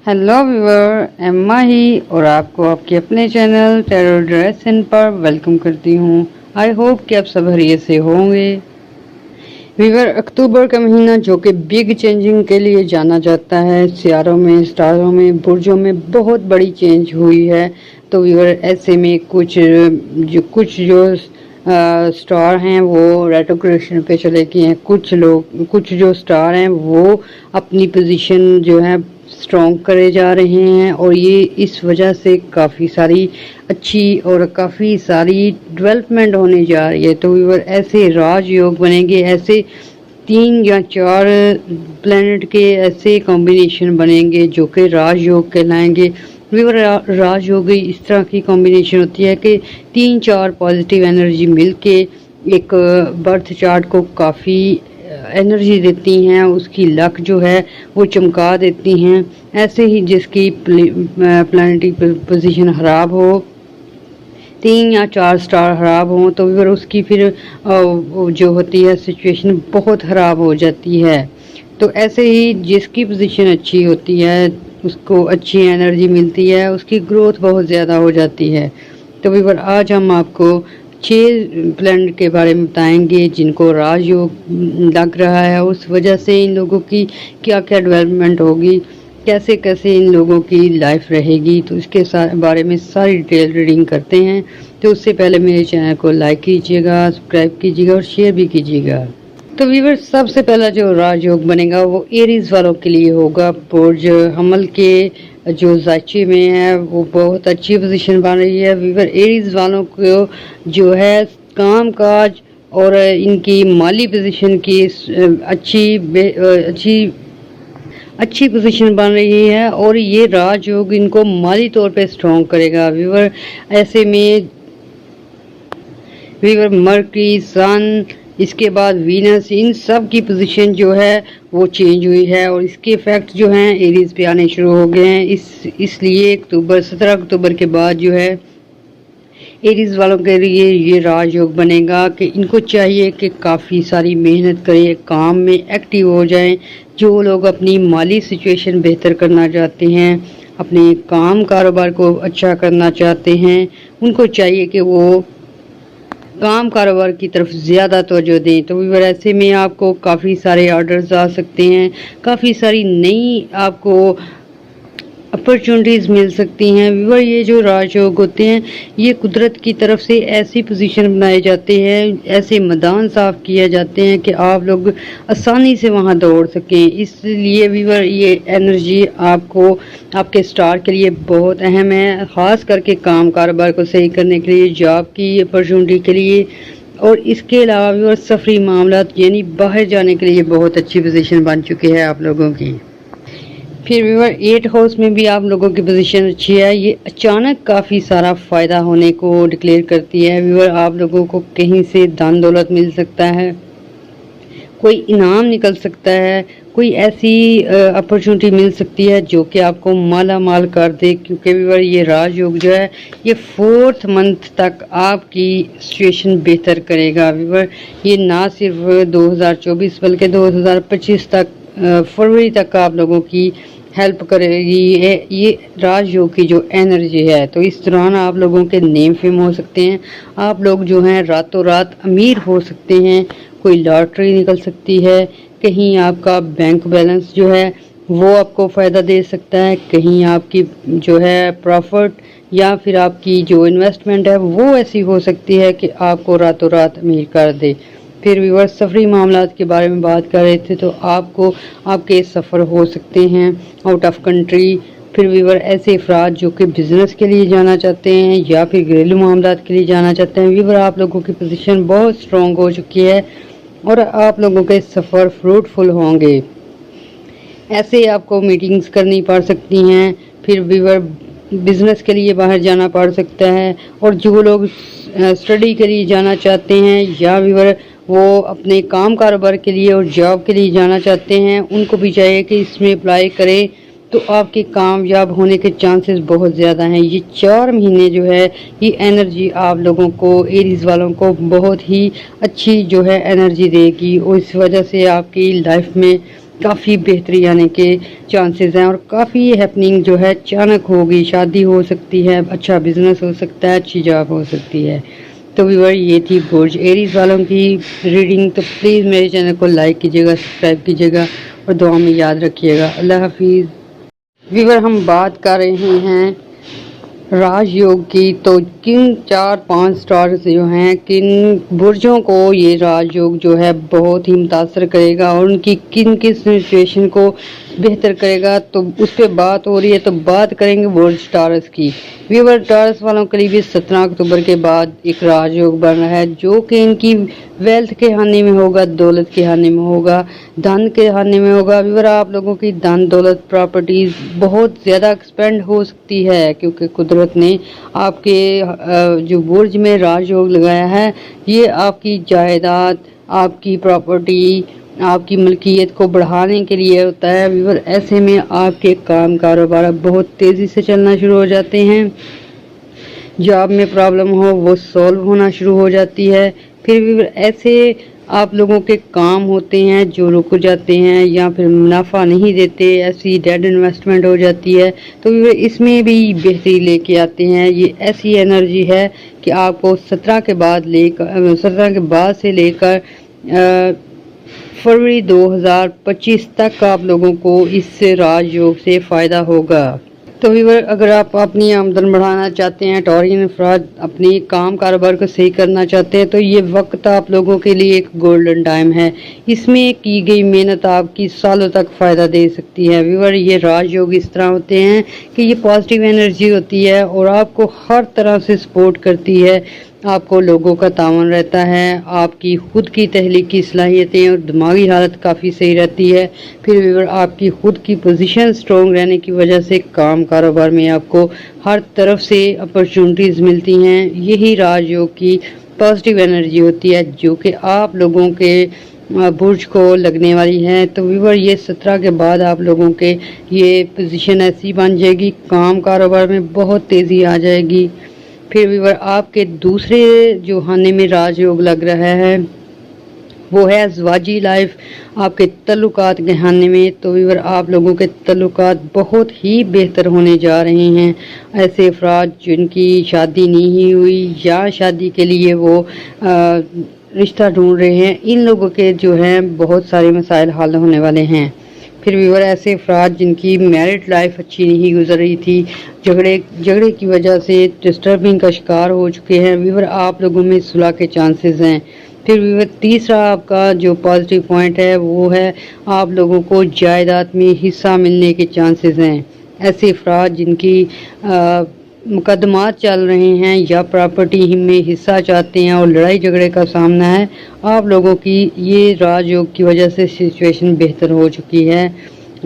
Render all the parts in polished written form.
Hello viewer, Emma ही और आपको आपके अपने चैनल टैरो ड्रेसन पर वेलकम करती हूँ। आई होप कि आप सब खैरियत से होंगे। व्यूअर, अक्टूबर का महीना जो कि बिग चेंजिंग के लिए जाना जाता है, सियारों में, स्टारों में, बुर्जों में बहुत बड़ी चेंज हुई है। तो व्यूअर, ऐसे में कुछ जो स्टार हैं वो रेट्रोग्रेशन पे चले गए हैं। कुछ जो स्टार हैं वो अपनी पोजीशन जो है स्ट्रॉन्ग करे जा रहे हैं और ये इस वजह से काफ़ी सारी अच्छी और काफ़ी सारी डेवलपमेंट होने जा रही है। तो व्यूअर, ऐसे राजयोग बनेंगे, ऐसे 3 या 4 प्लैनेट के ऐसे कॉम्बिनेशन बनेंगे जो कि राजयोग कहलाएंगे। व्यूअर, राजयोग इस तरह की कॉम्बिनेशन होती है कि 3-4 पॉजिटिव एनर्जी मिलके एक बर्थ चार्ट को काफ़ी एनर्जी देती हैं, उसकी लक जो है वो चमका देती हैं। ऐसे ही जिसकी प्लैनेटरी पोजीशन खराब हो, 3 या 4 स्टार खराब हों, तो फिर उसकी फिर जो होती है सिचुएशन बहुत खराब हो जाती है। तो ऐसे ही जिसकी पोजीशन अच्छी होती है उसको अच्छी एनर्जी मिलती है, उसकी ग्रोथ बहुत ज़्यादा हो जाती है। तो फिर आज हम आपको 6 प्लैनेट के बारे में बताएंगे जिनको राजयोग लग रहा है। उस वजह से इन लोगों की क्या क्या डेवलपमेंट होगी, कैसे कैसे इन लोगों की लाइफ रहेगी, तो इसके बारे में सारी डिटेल रीडिंग करते हैं। तो उससे पहले मेरे चैनल को लाइक कीजिएगा, सब्सक्राइब कीजिएगा और शेयर भी कीजिएगा। तो व्यूअर, सबसे पहला जो राजयोग बनेगा वो एरीज वालों के लिए होगा। बुर्ज हमल के जो जायचे में है वो बहुत अच्छी पोजीशन बन रही है। व्यूअर, एरीज वालों को जो है काम काज और इनकी माली पोजीशन की अच्छी पोजीशन बन रही है और ये राजयोग इनको माली तौर पे स्ट्रॉन्ग करेगा। व्यूअर, ऐसे में मर्करी, सन, इसके बाद वीनस, इन सब की पोजीशन जो है वो चेंज हुई है और इसके इफेक्ट जो हैं एरीज पे आने शुरू हो गए हैं। इसलिए 17 अक्टूबर के बाद जो है एरीज वालों के लिए ये राजयोग बनेगा कि इनको चाहिए कि काफ़ी सारी मेहनत करें, काम में एक्टिव हो जाएं। जो लोग अपनी माली सिचुएशन बेहतर करना चाहते हैं, अपने काम कारोबार को अच्छा करना चाहते हैं, उनको चाहिए कि वो काम कारोबार की तरफ ज़्यादा तवज्जो दें। तो व्यूअर, ऐसे में आपको काफ़ी सारे ऑर्डर्स आ सकते हैं, काफ़ी सारी नई आपको अपॉर्चुनिटीज़ मिल सकती हैं। व्यूअर, ये जो राजयोग होते हैं ये कुदरत की तरफ से ऐसी पोजीशन बनाए जाते हैं, ऐसे मैदान साफ किए जाते हैं कि आप लोग आसानी से वहां दौड़ सकें। इसलिए व्यूअर, ये एनर्जी आपको आपके स्टार के लिए बहुत अहम है, ख़ास करके काम कारोबार को सही करने के लिए, जॉब की अपॉर्चुनिटी के लिए और इसके अलावा व्यूअर सफरी मामलात यानी बाहर जाने के लिए बहुत अच्छी पोजीशन बन चुकी है आप लोगों की। फिर व्यूअर, 8 हाउस में भी आप लोगों की पोजीशन अच्छी है। ये अचानक काफ़ी सारा फ़ायदा होने को डिक्लेयर करती है। व्यूअर, आप लोगों को कहीं से धन दौलत मिल सकता है, कोई इनाम निकल सकता है, कोई ऐसी अपॉर्चुनिटी मिल सकती है जो कि आपको माला माल कर दे। क्योंकि व्यूअर, ये राजयोग जो है ये 4th मंथ तक आपकी सिचुएशन बेहतर करेगा। व्यूअर, ये ना सिर्फ 2024 बल्कि 2025 तक, फरवरी तक आप लोगों की हेल्प करेगी ये राजयोग की जो एनर्जी है। तो इस दौरान आप लोगों के नेम फेम हो सकते हैं, आप लोग जो हैं रातों रात अमीर हो सकते हैं, कोई लॉटरी निकल सकती है, कहीं आपका बैंक बैलेंस जो है वो आपको फ़ायदा दे सकता है, कहीं आपकी जो है प्रॉफिट या फिर आपकी जो इन्वेस्टमेंट है वो ऐसी हो सकती है कि आपको रातों रात अमीर कर दे। फिर व्यूअर, सफरी मामलात के बारे में बात कर रहे थे, तो आपको आपके सफ़र हो सकते हैं आउट ऑफ कंट्री। फिर व्यूअर, ऐसे अफराद जो कि बिज़नेस के लिए जाना चाहते हैं या फिर घरेलू मामलात के लिए जाना चाहते हैं, व्यूअर आप लोगों की पोजीशन बहुत स्ट्रॉन्ग हो चुकी है और आप लोगों के सफ़र फ्रूटफुल होंगे। ऐसे आपको मीटिंग्स करनी पड़ सकती हैं। फिर व्यूअर, बिज़नेस के लिए बाहर जाना पड़ सकता है और जो लोग स्टडी के लिए जाना चाहते हैं या व्यूअर वो अपने काम कारोबार के लिए और जॉब के लिए जाना चाहते हैं, उनको भी चाहिए कि इसमें अप्लाई करें तो आपके कामयाब होने के चांसेस बहुत ज़्यादा हैं। ये 4 महीने जो है ये एनर्जी आप लोगों को, एरीज वालों को बहुत ही अच्छी जो है एनर्जी देगी और इस वजह से आपकी लाइफ में काफ़ी बेहतरी आने के चांसेस हैं और काफ़ी हैपनिंग जो है अचानक होगी। शादी हो सकती है, अच्छा बिजनेस हो सकता है, अच्छी जॉब हो सकती है। तो व्यूअर ये थी बुर्ज एरीज वालों की रीडिंग। तो प्लीज़ मेरे चैनल को लाइक कीजिएगा, सब्सक्राइब कीजिएगा और दुआ में याद रखिएगा। अल्लाह हाफिज़। व्यूअर हम बात कर रहे हैं राजयोग की। तो किन 4-5 स्टार्स जो हैं, किन बुर्जों को ये राजयोग जो है बहुत ही मुतासर करेगा और उनकी किन किस सिचुएशन को बेहतर करेगा, तो उस पर बात हो रही है। तो बात करेंगे बुर्ज टारस की। व्यूअर टारस वालों के लिए 17 अक्टूबर के बाद एक राजयोग बन रहा है जो कि इनकी वेल्थ के हानि में होगा, दौलत के हानि में होगा, धन के हानि में होगा। व्यूअर आप लोगों की धन दौलत प्रॉपर्टीज बहुत ज़्यादा एक्सपेंड हो सकती है क्योंकि कुदरत ने आपके जो बुर्ज में राजयोग लगाया है, ये आपकी जायदाद, आपकी प्रॉपर्टी, आपकी मलकियत को बढ़ाने के लिए होता है। व्यूअर ऐसे में आपके काम कारोबार बहुत तेज़ी से चलना शुरू हो जाते हैं। जॉब में प्रॉब्लम हो वो सॉल्व होना शुरू हो जाती है। फिर भी ऐसे आप लोगों के काम होते हैं जो रुक जाते हैं या फिर मुनाफा नहीं देते, ऐसी डेड इन्वेस्टमेंट हो जाती है। तो इसमें भी बेहतरी लेके आते हैं। ये ऐसी एनर्जी है कि आपको 17 के बाद से लेकर फरवरी 2025 तक आप लोगों को इस राजयोग से फ़ायदा होगा। तो व्यूअर अगर आप अपनी आमदन बढ़ाना चाहते हैं, टॉरियन अफराद अपनी काम कारोबार को सही करना चाहते हैं, तो ये वक्त आप लोगों के लिए एक गोल्डन टाइम है। इसमें की गई मेहनत आपकी सालों तक फ़ायदा दे सकती है। व्यूअर ये राजयोग इस तरह होते हैं कि ये पॉजिटिव एनर्जी होती है और आपको हर तरह से सपोर्ट करती है। आपको लोगों का तावन रहता है, आपकी खुद की तहलीकी सलाहियतें और दिमागी हालत काफ़ी सही रहती है। फिर भी आपकी खुद की पोजीशन स्ट्रॉन्ग रहने की वजह से काम कारोबार में आपको हर तरफ से अपॉर्चुनिटीज़ मिलती हैं। यही राजयोग की पॉजिटिव एनर्जी होती है जो कि आप लोगों के बुर्ज को लगने वाली है। तो व्यूअर ये 17 के बाद आप लोगों के ये पोजीशन ऐसी बन जाएगी, काम कारोबार में बहुत तेज़ी आ जाएगी। फिर व्यूअर आपके दूसरे जो खाने में राजयोग लग रहा है वो है ज़वाजी लाइफ, आपके तल्लुकात के खाने में। तो व्यूअर आप लोगों के तल्लुकात बहुत ही बेहतर होने जा रहे हैं। ऐसे अफराद जिनकी शादी नहीं हुई या शादी के लिए वो रिश्ता ढूंढ रहे हैं, इन लोगों के जो हैं बहुत सारे मसाइल हल होने वाले हैं। फिर व्यूअर ऐसे अफराद जिनकी मैरिड लाइफ अच्छी नहीं गुजर रही थी, झगड़े की वजह से डिस्टर्बिंग का शिकार हो चुके हैं, व्यूअर आप लोगों में सुलह के चांसेस हैं। फिर व्यूअर तीसरा आपका जो पॉजिटिव पॉइंट है वो है आप लोगों को जायदाद में हिस्सा मिलने के चांसेस हैं। ऐसे अफराद जिनकी मुकदमात चल रहे हैं या प्रॉपर्टी में हिस्सा चाहते हैं और लड़ाई झगड़े का सामना है, आप लोगों की ये राजयोग की वजह से सिचुएशन बेहतर हो चुकी है।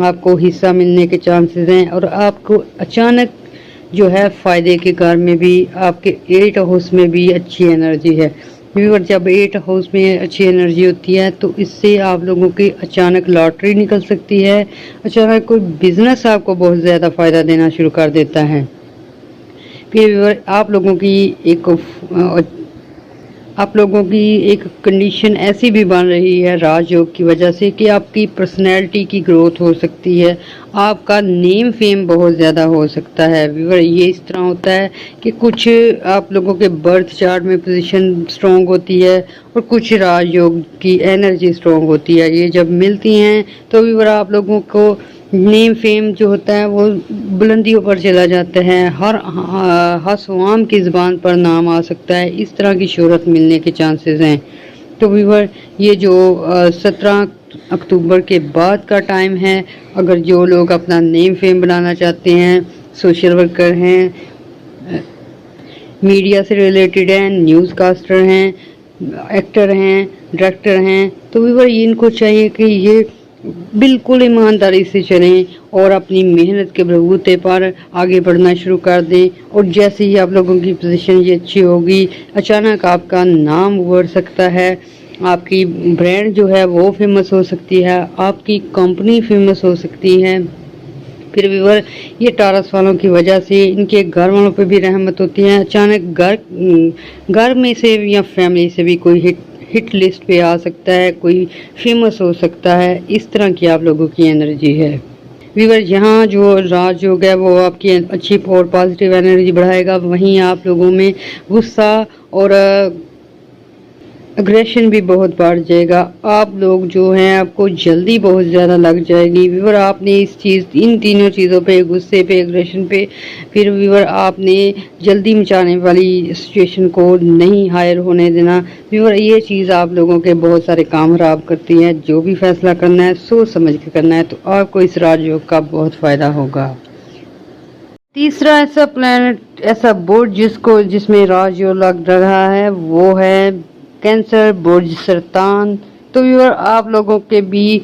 आपको हिस्सा मिलने के चांसेस हैं और आपको अचानक जो है फ़ायदे के घर में भी, आपके 8 हाउस में भी अच्छी एनर्जी है। व्यूअर जब 8 हाउस में अच्छी एनर्जी होती है तो इससे आप लोगों की अचानक लॉटरी निकल सकती है, अचानक कोई बिजनेस आपको बहुत ज़्यादा फ़ायदा देना शुरू कर देता है। फिर आप लोगों की एक कंडीशन ऐसी भी बन रही है राजयोग की वजह से कि आपकी पर्सनैलिटी की ग्रोथ हो सकती है, आपका नेम फेम बहुत ज़्यादा हो सकता है। व्यूअर ये इस तरह होता है कि कुछ आप लोगों के बर्थ चार्ट में पोजीशन स्ट्रॉन्ग होती है और कुछ राजयोग की एनर्जी स्ट्रॉन्ग होती है। ये जब मिलती हैं तो व्यूअर आप लोगों को नेम फेम जो होता है वो बुलंदियों पर चला जाता है, हर हसवाम की ज़बान पर नाम आ सकता है, इस तरह की शोहरत मिलने के चांसेस हैं। तो व्यूअर ये जो 17 अक्टूबर के बाद का टाइम है, अगर जो लोग अपना नेम फेम बनाना चाहते हैं, सोशल वर्कर हैं, मीडिया से रिलेटेड हैं, न्यूज़ कास्टर हैं, एक्टर हैं, डायरेक्टर हैं, तो व्यूअर इनको चाहिए कि ये बिल्कुल ईमानदारी से चलें और अपनी मेहनत के बलबूते पर आगे बढ़ना शुरू कर दें। और जैसे ही आप लोगों की पोजीशन ये अच्छी होगी, अचानक आपका नाम बढ़ सकता है, आपकी ब्रांड जो है वो फेमस हो सकती है, आपकी कंपनी फेमस हो सकती है। फिर व्यूअर ये टारस वालों की वजह से इनके घर वालों पे भी रहमत होती है, अचानक घर में से या फैमिली से भी कोई हिट लिस्ट पे आ सकता है, कोई फेमस हो सकता है। इस तरह की आप लोगों की एनर्जी है। व्यूअर, यहाँ जो राजयोग है वो आपकी अच्छी और पॉजिटिव एनर्जी बढ़ाएगा, वहीं आप लोगों में गुस्सा और अग्रेशन भी बहुत बढ़ जाएगा। आप लोग जो हैं, आपको जल्दी बहुत ज़्यादा लग जाएगी। व्यूअर, आपने इन तीनों चीज़ों पे, गुस्से पे, अग्रेशन पे, फिर व्यूअर आपने जल्दी मचाने वाली सिचुएशन को नहीं हायर होने देना। व्यूअर, ये चीज़ आप लोगों के बहुत सारे काम खराब करती है। जो भी फैसला करना है सोच समझ के करना है, तो आपको इस राजयोग का बहुत फ़ायदा होगा। तीसरा ऐसा प्लैनेट, ऐसा बुर्ज जिसमें राजयोग लग रहा है, वो है कैंसर, बुर्ज सरतान। तो व्यूअर, आप लोगों के भी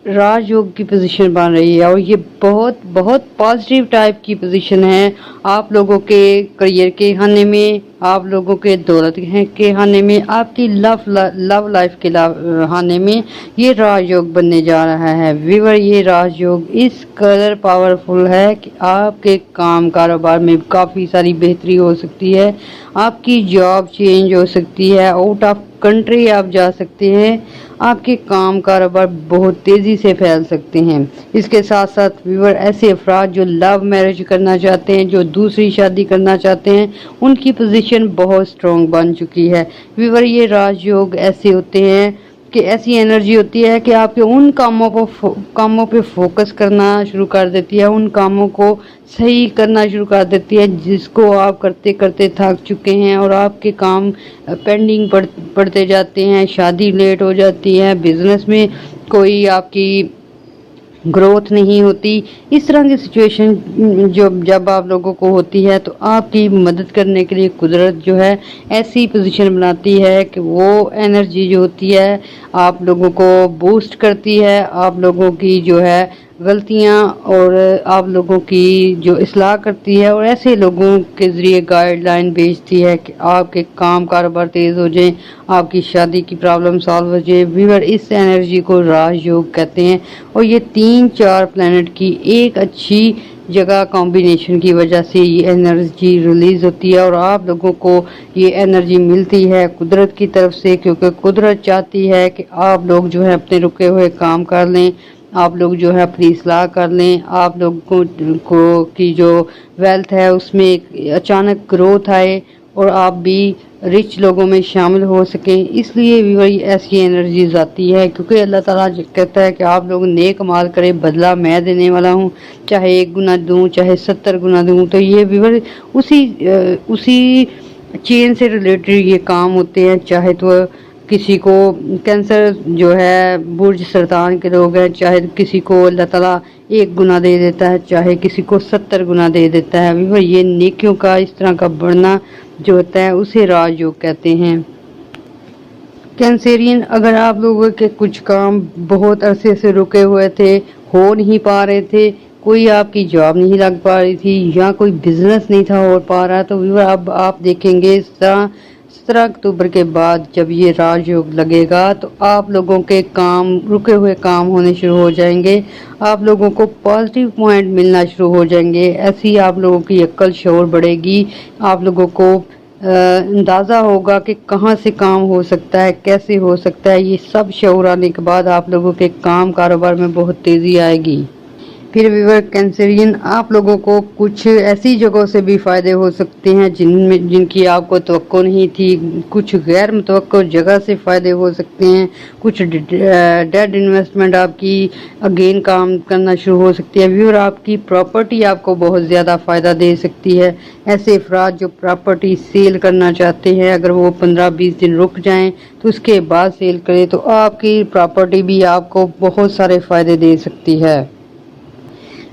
राजयोग की पोजीशन बन रही है, और ये बहुत बहुत पॉजिटिव टाइप की पोजीशन है। आप लोगों के करियर के खाने में, आप लोगों के दौलत के खाने में, आपकी लव लाइफ के खाने में ये राजयोग बनने जा रहा है। व्यूअर, ये राजयोग इस कदर पावरफुल है कि आपके काम कारोबार में काफ़ी सारी बेहतरी हो सकती है। आपकी जॉब चेंज हो सकती है, आउट ऑफ कंट्री आप जा सकते हैं, आपके काम कारोबार बहुत तेज़ी से फैल सकते हैं। इसके साथ साथ व्यूअर, ऐसे अफराद जो लव मैरिज करना चाहते हैं, जो दूसरी शादी करना चाहते हैं, उनकी पोजीशन बहुत स्ट्रॉन्ग बन चुकी है। व्यूअर, ये राजयोग ऐसे होते हैं कि ऐसी एनर्जी होती है कि आपके उन कामों पे फोकस करना शुरू कर देती है, उन कामों को सही करना शुरू कर देती है जिसको आप करते करते थक चुके हैं, और आपके काम पेंडिंग पड़ते जाते हैं, शादी लेट हो जाती है, बिजनेस में कोई आपकी ग्रोथ नहीं होती। इस तरह की सिचुएशन जब आप लोगों को होती है, तो आपकी मदद करने के लिए कुदरत जो है ऐसी पोजीशन बनाती है कि वो एनर्जी जो होती है आप लोगों को बूस्ट करती है, आप लोगों की जो है गलतियां और आप लोगों की जो इस्लाह करती है, और ऐसे लोगों के ज़रिए गाइडलाइन भेजती है कि आपके काम कारोबार तेज़ हो जाए, आपकी शादी की प्रॉब्लम सॉल्व हो जाए। व्यूअर, इस एनर्जी को राजयोग कहते हैं, और ये 3-4 प्लैनेट की एक अच्छी जगह कॉम्बिनेशन की वजह से ये एनर्जी रिलीज़ होती है, और आप लोगों को ये एनर्जी मिलती है कुदरत की तरफ से, क्योंकि कुदरत चाहती है कि आप लोग जो है अपने रुके हुए काम कर लें, आप लोग जो है अपनी इस्लाह कर लें, आप लोगों को की जो वेल्थ है उसमें एक अचानक ग्रोथ आए, और आप भी रिच लोगों में शामिल हो सकें। इसलिए भी वही ऐसी एनर्जीज आती है, क्योंकि अल्लाह ताला कहता है कि आप लोग नेक माल करें, बदला मैं देने वाला हूँ, चाहे 1 गुना दूँ चाहे 70 गुना दूँ। तो ये भी उसी चेन से रिलेटेड ये काम होते हैं। चाहे तो किसी को कैंसर जो है बुर्ज सरतान के लोग हैं, चाहे किसी को अल्लाह ताला 1 गुना दे देता है, चाहे किसी को 70 गुना दे देता है। अभी ये नेकियों का इस तरह का बढ़ना जो होता है उसे राजयोग कहते हैं। कैंसेरियन, अगर आप लोगों के कुछ काम बहुत अरसे से रुके हुए थे, हो नहीं पा रहे थे, कोई आपकी जॉब नहीं लग पा रही थी, या कोई बिजनेस नहीं था हो पा रहा, तो व्यूअर अब आप देखेंगे 17 अक्टूबर के बाद जब ये राजयोग लगेगा, तो आप लोगों के काम, रुके हुए काम होने शुरू हो जाएंगे, आप लोगों को पॉजिटिव पॉइंट मिलना शुरू हो जाएंगे। ऐसी आप लोगों की अक्ल शऊर बढ़ेगी, आप लोगों को अंदाज़ा होगा कि कहाँ से काम हो सकता है, कैसे हो सकता है। ये सब शऊर आने के बाद आप लोगों के काम कारोबार में बहुत तेज़ी आएगी। फिर व्यूअर कैंसेरियन, आप लोगों को कुछ ऐसी जगहों से भी फ़ायदे हो सकते हैं जिनकी आपको तवक्को नहीं थी, कुछ गैर मुतवक्को जगह से फ़ायदे हो सकते हैं, कुछ डेड इन्वेस्टमेंट आपकी अगेन काम करना शुरू हो सकती है। व्यूअर, आपकी प्रॉपर्टी आपको बहुत ज़्यादा फ़ायदा दे सकती है। ऐसे अफराद जो प्रॉपर्टी सेल करना चाहते हैं, अगर वो 15-20 दिन रुक जाएँ तो उसके बाद सेल करें, तो आपकी प्रॉपर्टी भी आपको बहुत सारे फ़ायदे दे सकती है।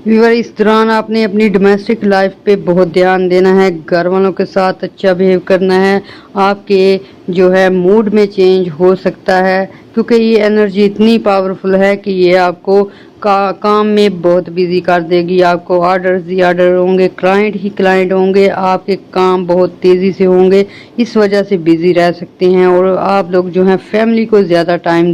व्यूअर, इस दौरान आपने अपनी डोमेस्टिक लाइफ पे बहुत ध्यान देना है, घर वालों के साथ अच्छा बिहेव करना है, आपके जो है मूड में चेंज हो सकता है, क्योंकि ये एनर्जी इतनी पावरफुल है कि ये आपको काम में बहुत बिजी कर देगी। आपको ऑर्डर्स ही ऑर्डर होंगे, क्लाइंट ही क्लाइंट होंगे, आपके काम बहुत तेज़ी से होंगे, इस वजह से बिज़ी रह सकते हैं। और आप लोग जो हैं फैमिली को ज़्यादा टाइम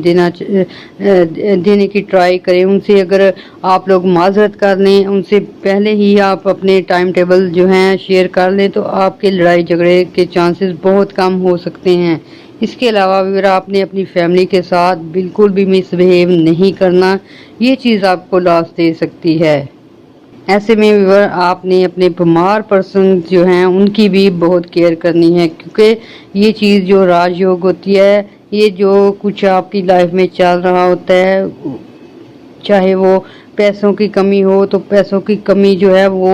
देने की ट्राई करें। उनसे अगर आप लोग माजरत कर लें, उनसे पहले ही आप अपने टाइम टेबल जो हैं शेयर कर लें, तो आपके लड़ाई झगड़े के चांसेस बहुत कम हो सकते हैं। اس کے علاوہ اگر آپ نے اپنی فیملی کے ساتھ بالکل بھی مس بہیو نہیں کرنا، یہ چیز آپ کو لاس دے سکتی ہے۔ ایسے میں ویور آپ نے اپنے بیمار پرسن جو ہیں ان کی بھی بہت کیئر کرنی ہے، کیونکہ یہ چیز جو راج یوگ ہوتی ہے، یہ جو کچھ آپ کی لائف میں چل رہا ہوتا ہے، چاہے وہ پیسوں کی کمی ہو تو پیسوں کی کمی جو ہے وہ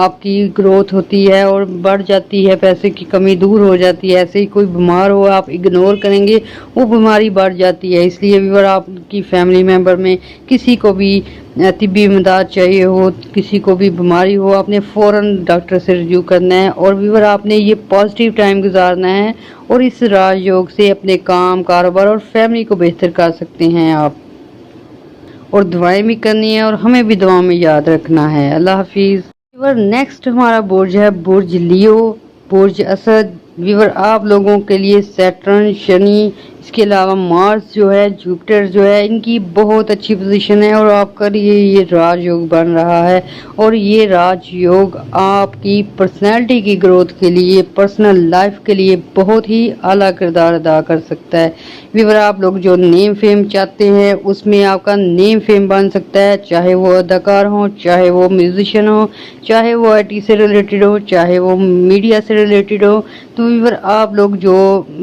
آپ کی گروتھ ہوتی ہے اور بڑھ جاتی ہے، پیسے کی کمی دور ہو جاتی ہے۔ ایسے ہی کوئی بیمار ہو آپ اگنور کریں گے، وہ بیماری بڑھ جاتی ہے۔ اس لیے ویور آپ کی فیملی ممبر میں کسی کو بھی طبی امداد چاہیے ہو، کسی کو بھی بیماری ہو، آپ نے فوراً ڈاکٹر سے رجوع کرنا ہے، اور ویور آپ نے یہ پازیٹیو ٹائم گزارنا ہے، اور اس راج یوگ سے اپنے کام، کاروبار اور فیملی کو بہتر کر سکتے ہیں آپ، اور دعائیں بھی کرنی ہے اور ہمیں بھی دعاؤں میں یاد رکھنا ہے۔ اللہ حافظ۔ ویور نیکسٹ ہمارا برج ہے برج لیو، برج اسد۔ ویور آپ لوگوں کے لیے سیٹرن، شنی، اس کے علاوہ مارس جو ہے، جوپٹر جو ہے، ان کی بہت اچھی پوزیشن ہے، اور آپ کا یہ راج یوگ بن رہا ہے، اور یہ راج یوگ آپ کی پرسنالٹی کی گروتھ کے لیے، پرسنل لائف کے لیے بہت ہی اعلیٰ کردار ادا کر سکتا ہے۔ ویور آپ لوگ جو نیم فیم چاہتے ہیں اس میں آپ کا نیم فیم بن سکتا ہے، چاہے وہ اداکار ہوں، چاہے وہ میوزیشین ہو، چاہے وہ آئی ٹی سے ریلیٹڈ ہو، چاہے وہ میڈیا سے ریلیٹڈ ہو۔ تو ویور آپ لوگ جو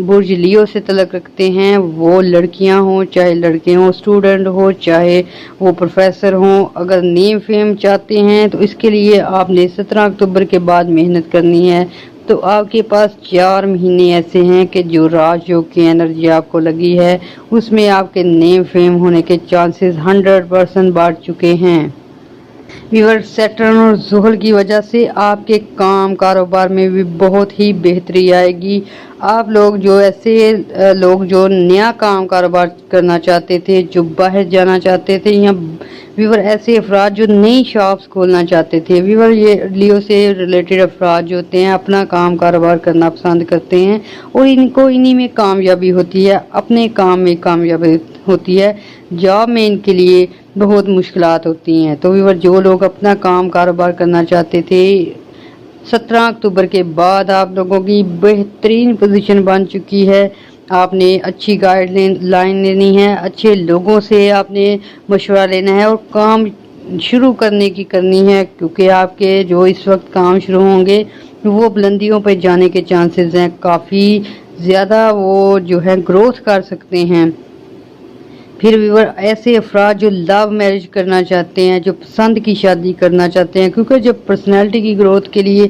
برج لیو سے تعلق رکھتے ہیں، وہ لڑکیاں ہوں چاہے لڑکے ہوں، اسٹوڈنٹ ہو چاہے وہ پروفیسر ہوں، اگر نیم فیم چاہتے ہیں تو اس کے لیے آپ نے 17 اکتوبر کے بعد محنت کرنی ہے۔ تو آپ کے پاس 4 مہینے ایسے ہیں کہ جو راج یوگ کی انرجی آپ کو لگی ہے اس میں آپ کے نیم فیم ہونے کے چانسز 100% بڑھ چکے ہیں۔ ویور سیٹرن اور زحل کی وجہ سے آپ کے کام کاروبار میں بھی بہت ہی بہتری آئے گی۔ آپ لوگ جو ایسے لوگ جو نیا کام کاروبار کرنا چاہتے تھے، جو باہر جانا چاہتے تھے، یا ویور ایسے افراد جو نئی شاپس کھولنا چاہتے تھے، ویور یہ لیو سے ریلیٹڈ افراد جو ہوتے ہیں اپنا کام کاروبار کرنا پسند کرتے ہیں، اور ان کو انہی میں کامیابی ہوتی ہے، اپنے کام میں کامیابی ہوتی ہے، جاب میں ان کے لیے بہت مشکلات ہوتی ہیں۔ تو ویور جو لوگ اپنا کام کاروبار کرنا چاہتے تھے، 17 اکتوبر کے بعد آپ لوگوں کی بہترین پوزیشن بن چکی ہے۔ آپ نے اچھی گائیڈ لائن لینی ہے، اچھے لوگوں سے آپ نے مشورہ لینا ہے، اور کام شروع کرنے کی کرنی ہے، کیونکہ آپ کے جو اس وقت کام شروع ہوں گے وہ بلندیوں پہ جانے کے چانسز ہیں، کافی زیادہ وہ جو ہے گروتھ کر سکتے ہیں۔ پھر ویور ایسے افراد جو لو میرج کرنا چاہتے ہیں، جو پسند کی شادی کرنا چاہتے ہیں، کیونکہ جب پرسنالٹی کی گروتھ کے لیے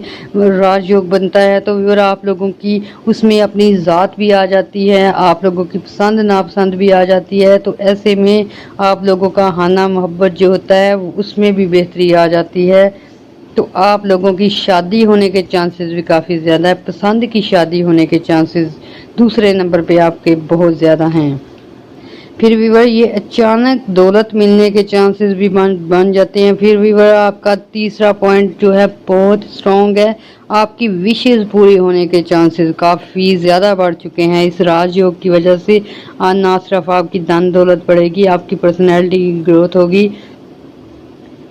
راج یوگ بنتا ہے تو ویور آپ لوگوں کی اس میں اپنی ذات بھی آ جاتی ہے، آپ لوگوں کی پسند ناپسند بھی آ جاتی ہے، تو ایسے میں آپ لوگوں کا خانہ محبت جو ہوتا ہے اس میں بھی بہتری آ جاتی ہے۔ تو آپ لوگوں کی شادی ہونے کے چانسز بھی کافی زیادہ ہے، پسند کی شادی ہونے کے چانسز دوسرے نمبر پہ آپ کے بہت زیادہ ہیں۔ پھر ویور یہ اچانک دولت ملنے کے چانسز بھی بن جاتے ہیں۔ پھر ویور آپ کا تیسرا پوائنٹ جو ہے بہت اسٹرانگ ہے، آپ کی وشز پوری ہونے کے چانسز کافی زیادہ بڑھ چکے ہیں اس راج یوگ کی وجہ سے۔ نہ صرف آپ کی دھن دولت بڑھے گی، آپ کی پرسنالٹی کی گروتھ ہوگی،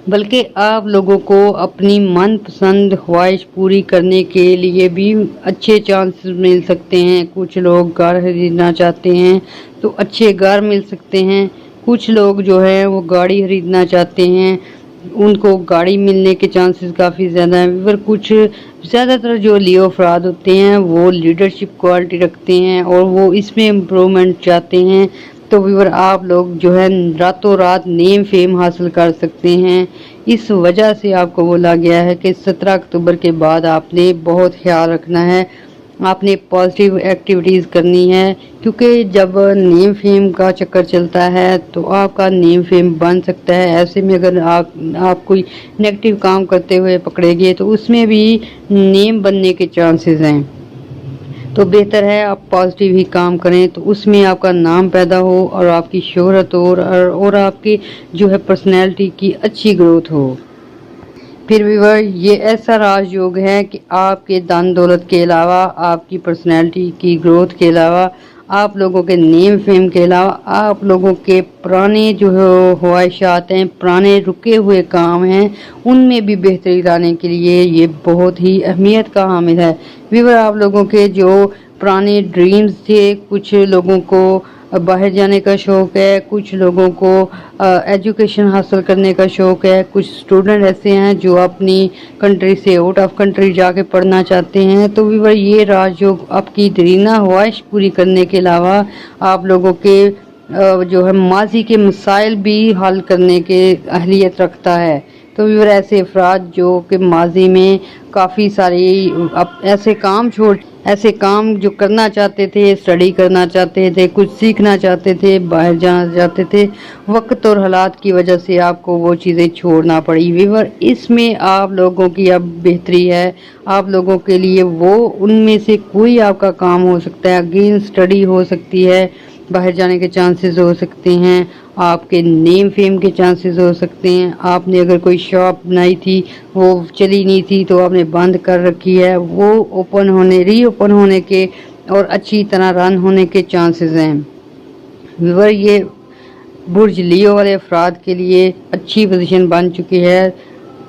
بلکہ آپ لوگوں کو اپنی من پسند خواہش پوری کرنے کے لیے بھی اچھے چانسز مل سکتے ہیں۔ کچھ لوگ گھر خریدنا چاہتے ہیں تو اچھے گھر مل سکتے ہیں، کچھ لوگ جو ہیں وہ گاڑی خریدنا چاہتے ہیں، ان کو گاڑی ملنے کے چانسز کافی زیادہ ہیں۔ پھر کچھ زیادہ تر جو لیو افراد ہوتے ہیں وہ لیڈرشپ کوالٹی رکھتے ہیں اور وہ اس میں امپرومنٹ چاہتے ہیں، تو ویور آپ لوگ جو ہے راتوں رات نیم فیم حاصل کر سکتے ہیں۔ اس وجہ سے آپ کو بولا گیا ہے کہ 17 اکتوبر کے بعد آپ نے بہت خیال رکھنا ہے، آپ نے پازیٹیو ایکٹیویٹیز کرنی ہے، کیونکہ جب نیم فیم کا چکر چلتا ہے تو آپ کا نیم فیم بن سکتا ہے۔ ایسے میں اگر آپ کوئی نیگیٹو کام کرتے ہوئے پکڑے گئے تو اس میں بھی نیم بننے کے چانسز ہیں، تو بہتر ہے آپ پازیٹیو ہی کام کریں، تو اس میں آپ کا نام پیدا ہو اور آپ کی شہرت ہو اور آپ کی جو ہے پرسنالٹی کی اچھی گروتھ ہو۔ پھر ویور یہ ایسا راج یوگ ہے کہ آپ کے دن دولت کے علاوہ، آپ کی پرسنالٹی کی گروتھ کے علاوہ، آپ لوگوں کے نیم فیم کے علاوہ، آپ لوگوں کے پرانے جو خواہشات ہیں، پرانے رکے ہوئے کام ہیں، ان میں بھی بہتری لانے کے لیے یہ بہت ہی اہمیت کا حامل ہے۔ ویور آپ لوگوں کے جو पुराने ड्रीम्स थे, कुछ लोगों को बाहर जाने का शौक़ है, कुछ लोगों को एजुकेशन हासिल करने का शौक़ है, कुछ स्टूडेंट ऐसे हैं जो अपनी कंट्री से आउट ऑफ कंट्री जाके पढ़ना चाहते हैं। तो व्यूअर ये राजयोग आपकी दरीना ख्वाहिश पूरी करने के अलावा आप लोगों के जो है माजी के मसाइल भी हल करने के अहलियत रखता है। तो व्यूअर ऐसे अफराद जो कि माजी में काफ़ी सारे ऐसे काम जो करना चाहते थे, स्टडी करना चाहते थे, कुछ सीखना चाहते थे, बाहर जाना चाहते थे, वक्त और हालात की वजह से आपको वो चीज़ें छोड़ना पड़ी। व्यूअर इसमें आप लोगों की अब बेहतरी है, आप लोगों के लिए वो उनमें से कोई आपका काम हो सकता है। अगेन स्टडी हो सकती है, बाहर जाने के चांसेस हो सकते हैं, आपके नेम फेम के चांसेस हो सकते हैं। आपने अगर कोई शॉप बनाई थी वो चली नहीं थी तो आपने बंद कर रखी है, वो रीओपन होने के और अच्छी तरह रन होने के चांसेस हैं। व्यूअर ये बुर्ज लियो वाले अफराद के लिए अच्छी पोजीशन बन चुकी है।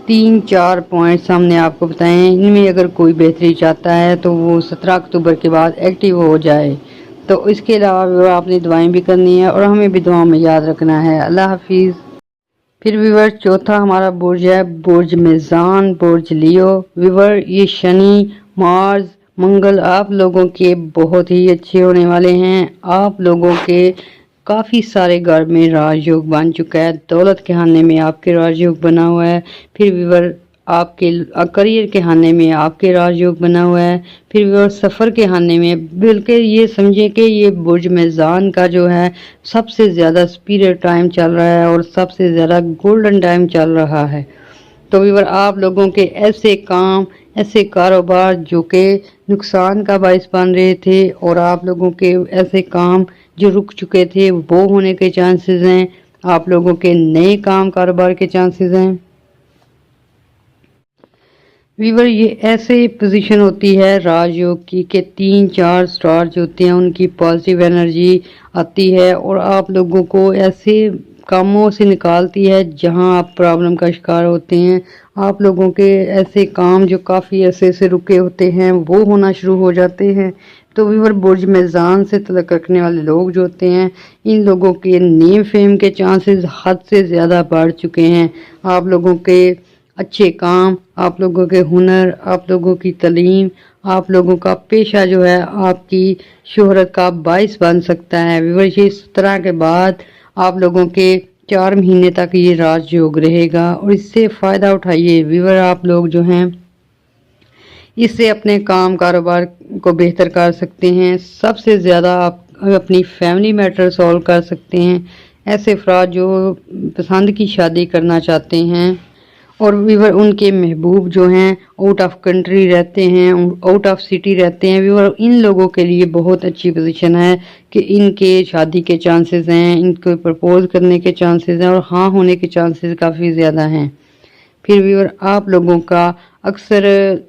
3-4 पॉइंट्स हमने आपको बताए हैं, इनमें अगर कोई बेहतरी चाहता है तो वो 17 अक्टूबर के बाद एक्टिव हो जाए। तो इसके अलावा आपने दुआएं भी करनी है और हमें भी दुआओं में याद रखना है। अल्लाह हाफिज़। फिर व्यूअर चौथा हमारा बुर्ज है बुर्ज मेज़ान, बुर्ज लियो। व्यूअर ये शनि, मार्स, मंगल आप लोगों के बहुत ही अच्छे होने वाले हैं। आप लोगों के काफ़ी सारे घर में राजयोग बन चुका है, दौलत के खाने में आपके राजयोग बना हुआ है। फिर व्यूअर आपके करियर के खाने में आपके राजयोग बना हुआ है। फिर व्यूअर सफ़र के खाने में बल्कि ये समझे कि ये बुर्ज मेज़ान का जो है सबसे ज़्यादा सुपीरियर टाइम चल रहा है और सबसे ज़्यादा गोल्डन टाइम चल रहा है। तो व्यूअर आप लोगों के ऐसे काम, ऐसे कारोबार जो कि नुकसान का बायस बन रहे थे और आप लोगों के ऐसे काम जो रुक चुके थे वो होने के चांसेस हैं। आप लोगों के नए काम कारोबार के चांसेस हैं। व्यूअर ये ऐसे पोजीशन होती है राजयोग की कि 3-4 स्टार जो होते हैं उनकी पॉजिटिव एनर्जी आती है और आप लोगों को ऐसे कामों से निकालती है जहां आप प्रॉब्लम का शिकार होते हैं। आप लोगों के ऐसे काम जो काफ़ी अरसे से रुके होते हैं वो होना शुरू हो जाते हैं। तो व्यूअर बुर्ज मेज़ान से तल्लुक़ रखने वाले लोग जो होते हैं इन लोगों के नेम फेम के चांसेस हद से ज़्यादा बढ़ चुके हैं। आप लोगों के अच्छे काम, आप लोगों के हुनर, आप लोगों की तालीम, आप लोगों का पेशा जो है आपकी शोहरत का बायस बन सकता है। व्यूअर ये 17 के बाद आप लोगों के 4 महीने तक ये राजयोग रहेगा और इससे फ़ायदा उठाइए। व्यूअर आप लोग जो हैं इससे अपने काम कारोबार को बेहतर कर सकते हैं। सबसे ज़्यादा आप अपनी फैमिली मैटर सॉल्व कर सकते हैं। ऐसे अफराद जो पसंद की शादी करना चाहते हैं और व्यूअर उनके महबूब जो हैं आउट ऑफ कंट्री रहते हैं, आउट ऑफ सिटी रहते हैं, व्यूअर इन लोगों के लिए बहुत अच्छी पोजीशन है कि इनके शादी के चांसेस हैं, इनको प्रपोज करने के चांसेस हैं और हाँ होने के चांसेस काफ़ी ज़्यादा हैं। फिर व्यूअर आप लोगों का अक्सर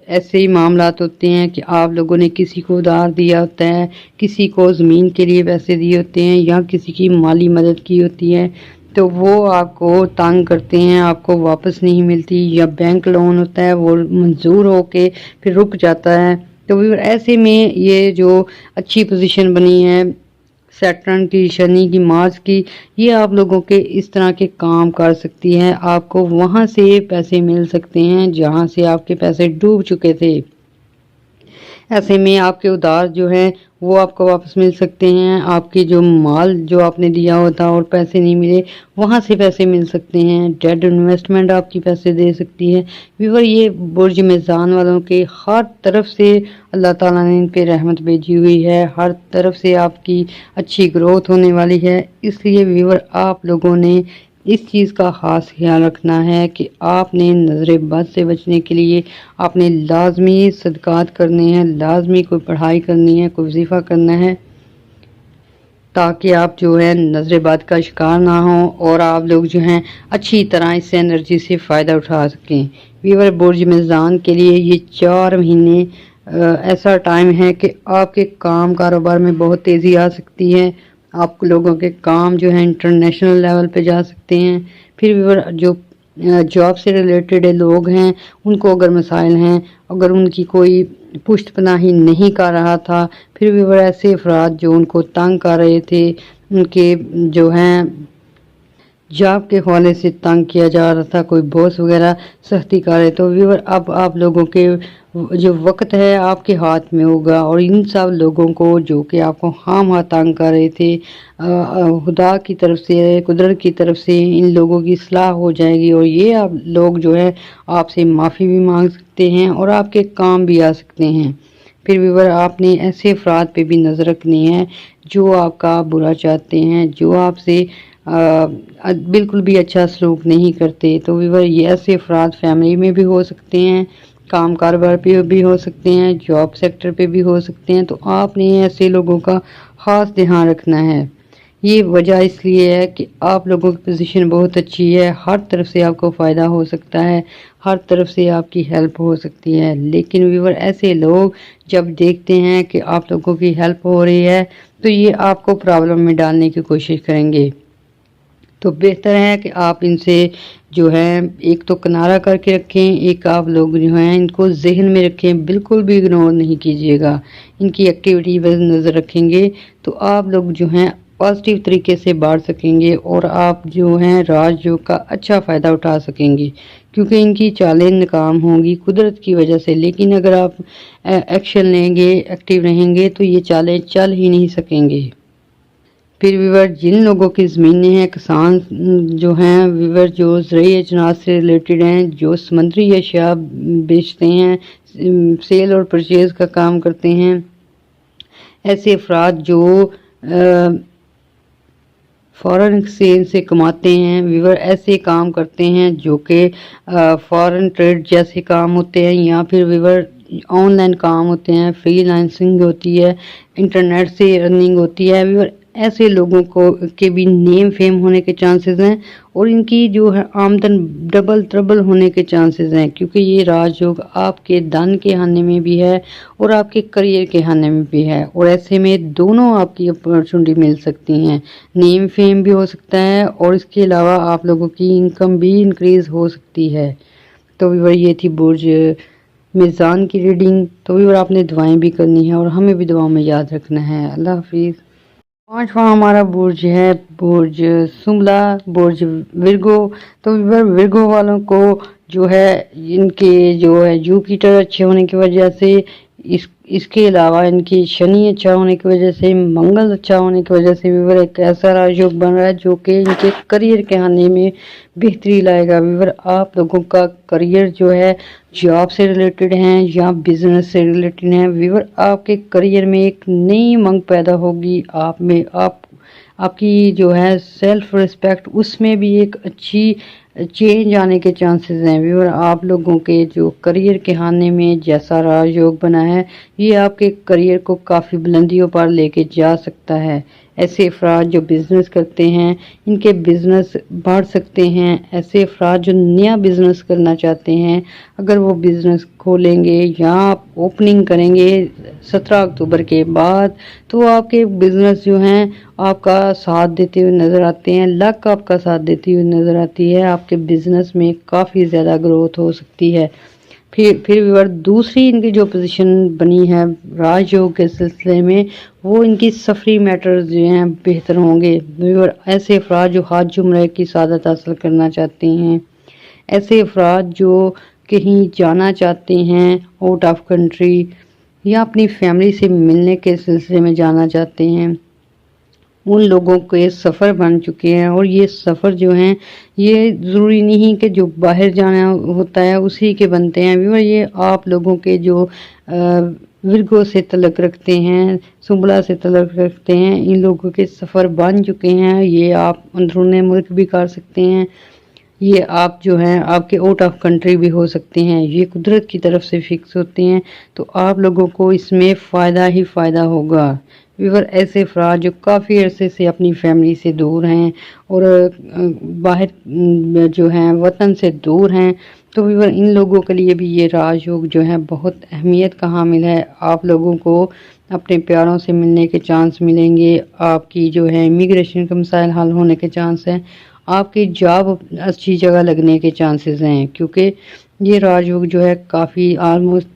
ऐसे ही मामलात होते हैं कि आप लोगों ने किसी को उधार दिया होता है, किसी को ज़मीन के लिए पैसे दिए होते हैं या किसी की माली मदद की होती है तो वो आपको तंग करते हैं, आपको वापस नहीं मिलती, या बैंक लोन होता है वो मंजूर होके फिर रुक जाता है। तो व्यूअर ऐसे में ये जो अच्छी पोजीशन बनी है सैटर्न की, शनि की, मार्स की, ये आप लोगों के इस तरह के काम कर सकती है। आपको वहाँ से पैसे मिल सकते हैं जहाँ से आपके पैसे डूब चुके थे। ऐसे में आपके उधार जो हैं वो आपको वापस मिल सकते हैं। आपकी जो माल जो आपने दिया होता और पैसे नहीं मिले वहाँ से पैसे मिल सकते हैं। डेड इन्वेस्टमेंट आपकी पैसे दे सकती है। व्यूअर ये बुर्ज मेज़ान वालों के हर तरफ से अल्लाह ताला ने इन पे रहमत भेजी हुई है, हर तरफ से आपकी अच्छी ग्रोथ होने वाली है। इसलिए व्यूअर आप लोगों ने इस चीज़ का ख़ास ख्याल रखना है कि आपने नज़र बद से बचने के लिए आपने लाजमी सदक़ात करने हैं, लाजमी कोई पढ़ाई करनी है, कोई वजीफ़ा करना है ताकि आप जो है नज़र बद का शिकार ना हो और आप लोग जो हैं अच्छी तरह इस एनर्जी से फ़ायदा उठा सकें। व्यूअर बुर्ज मेज़ान के लिए ये 4 महीने ऐसा टाइम है कि आपके काम कारोबार में बहुत तेज़ी आ सकती है। आप लोगों के काम जो है इंटरनेशनल लेवल पे जा सकते हैं। फिर व्यूअर जो जॉब से रिलेटेड लोग हैं उनको अगर मसाइल हैं, अगर उनकी कोई पुष्ट पनाही नहीं कर रहा था, फिर भी वो ऐसे अफराद जो उनको तंग कर रहे थे, उनके जो हैं जॉब के हवाले से तंग किया जा रहा था, कोई बॉस वगैरह सख्ती कर रहे, तो व्यूअर अब आप लोगों के जो वक्त है आपके हाथ में होगा, और इन सब लोगों को जो कि आपको हाँ तंग कर रहे थे, खुदा की तरफ से, कुदरत की तरफ से इन लोगों की इस्लाह हो जाएगी, और ये आप लोग जो है आपसे माफ़ी भी मांग सकते हैं और आपके काम भी आ सकते हैं। फिर व्यूअर आपने ऐसे अफराद पे भी नज़र रखनी है जो आपका बुरा चाहते हैं, जो आपसे बिल्कुल भी अच्छा सलूक नहीं करते। तो व्यूअर ये ऐसे अफराद फैमिली में भी हो सकते हैं, काम कारोबार पे भी हो सकते हैं, जॉब सेक्टर पे भी हो सकते हैं, तो आपने ऐसे लोगों का ख़ास ध्यान रखना है। ये वजह इसलिए है कि आप लोगों की पोजीशन बहुत अच्छी है, हर तरफ से आपको फ़ायदा हो सकता है, हर तरफ से आपकी हेल्प हो सकती है। लेकिन व्यूअर ऐसे लोग जब देखते हैं कि आप लोगों की हेल्प हो रही है, तो ये आपको प्रॉब्लम में डालने की कोशिश करेंगे। तो बेहतर है कि आप इनसे जो है एक तो किनारा करके रखें, एक आप लोग जो हैं इनको जहन में रखें, बिल्कुल भी इग्नोर नहीं कीजिएगा। इनकी एक्टिविटी पर नज़र रखेंगे तो आप लोग जो हैं पॉजिटिव तरीके से बढ़ सकेंगे और आप जो हैं राजयोग का अच्छा फ़ायदा उठा सकेंगे, क्योंकि इनकी चालें नाकाम होंगी कुदरत की वजह से। लेकिन अगर आप एक्शन लेंगे, एक्टिव रहेंगे, तो ये चालें चल ही नहीं सकेंगे। फिर व्यूअर जिन लोगों की ज़मीनें हैं, किसान जो हैं व्यूअर, जो ज़रूरी अजनास से रिलेटेड हैं, जो समुद्री अशिया बेचते हैं, सेल और परचेज़ का काम करते हैं, ऐसे अफराद जो फॉरेन एक्सचेंज से कमाते हैं, व्यूअर ऐसे काम करते हैं जो कि फॉरेन ट्रेड जैसे काम होते हैं, या फिर व्यूअर ऑनलाइन काम होते हैं, फ्रीलांसिंग होती है, इंटरनेट से अर्निंग होती है। व्यूअर ऐसे लोगों को के भी नेम फेम होने के चांसेस हैं, और इनकी जो है आमदन डबल ट्रबल होने के चांसेस हैं, क्योंकि ये राजयोग आपके धन के हानि में भी है और आपके करियर के हानि में भी है, और ऐसे में दोनों आपकी अपॉर्चुनिटी मिल सकती हैं। नेम फेम भी हो सकता है और इसके अलावा आप लोगों की इनकम भी इंक्रीज हो सकती है। तो व्यूअर ये थी बुर्ज मीज़ान की रीडिंग। तो व्यूअर आपने दुआएं भी करनी है और हमें भी दुआओं में याद रखना है। अल्लाह हाफिज़। पांचवा हमारा बुर्ज है बुर्ज सुमला, बुर्ज विर्गो। तो व्यूअर विर्गो वालों को जो है इनके जो है जुपिटर अच्छे होने की वजह से, इसके अलावा इनकी शनि अच्छा होने की वजह से, मंगल अच्छा होने की वजह से व्यूअर एक ऐसा राजयोग बन रहा है जो कि इनके करियर के आने में बेहतरी लाएगा। व्यूअर आप लोगों का करियर जो है जॉब से रिलेटेड है या बिजनेस से रिलेटेड है, व्यूअर आपके करियर में एक नई उमंग पैदा होगी, आप में आपकी जो है सेल्फ रिस्पेक्ट, उसमें भी एक अच्छी चेंज आने के चांसेस हैं। व्यूअर आप लोगों के जो करियर के हाने में जैसा राजयोग बना है, ये आपके करियर को काफ़ी बुलंदियों पर लेके जा सकता है। ऐसे अफराद जो बिज़नेस करते हैं, इनके बिज़नेस बढ़ सकते हैं। ऐसे अफराद जो नया बिज़नेस करना चाहते हैं, अगर वो बिज़नेस खोलेंगे या ओपनिंग करेंगे 17 अक्टूबर के बाद, तो आपके बिज़नेस जो हैं आपका साथ देते हुए नज़र आते हैं, लक आपका साथ देती हुई नज़र आती है, आपके बिज़नेस में काफ़ी ज़्यादा ग्रोथ हो सकती है। फिर व्यूअर दूसरी इनकी जो पोजीशन बनी है राजयोग के सिलसिले में, वो इनकी सफरी मैटर्स जो हैं बेहतर होंगे। व्यूअर ऐसे अफराद जो हज उम्रे की सादत हासिल करना चाहते हैं, ऐसे अफराद जो कहीं जाना चाहते हैं आउट ऑफ कंट्री, या अपनी फैमिली से मिलने के सिलसिले में जाना चाहते हैं, उन लोगों के सफ़र बन चुके हैं। और ये सफ़र जो हैं ये ज़रूरी नहीं कि जो बाहर जाना होता है उसी के बनते हैं। व्यूअर ये आप लोगों के जो विर्गो से तल्लुक़ रखते हैं, सुंबला से तल्लुक़ रखते हैं, इन लोगों के सफ़र बन चुके हैं। ये आप अंदरूनी मुल्क भी कर सकते हैं, ये आप जो हैं आपके आउट ऑफ कंट्री भी हो सकते हैं, ये कुदरत की तरफ से फिक्स होते हैं। तो आप लोगों को इसमें फ़ायदा ही फ़ायदा होगा। व्यूअर ऐसे अफराद जो काफ़ी अरसे से अपनी फैमिली से दूर हैं और बाहर जो हैं वतन से दूर हैं, तो व्यूअर इन लोगों के लिए भी ये राजयोग जो है बहुत अहमियत का हामिल है। आप लोगों को अपने प्यारों से मिलने के चांस मिलेंगे, आपकी जो है इमिग्रेशन के मसाइल हल होने के चांस हैं, आपकी जॉब अच्छी जगह लगने के चांसेस हैं, क्योंकि ये राजयोग जो है काफ़ी ऑलमोस्ट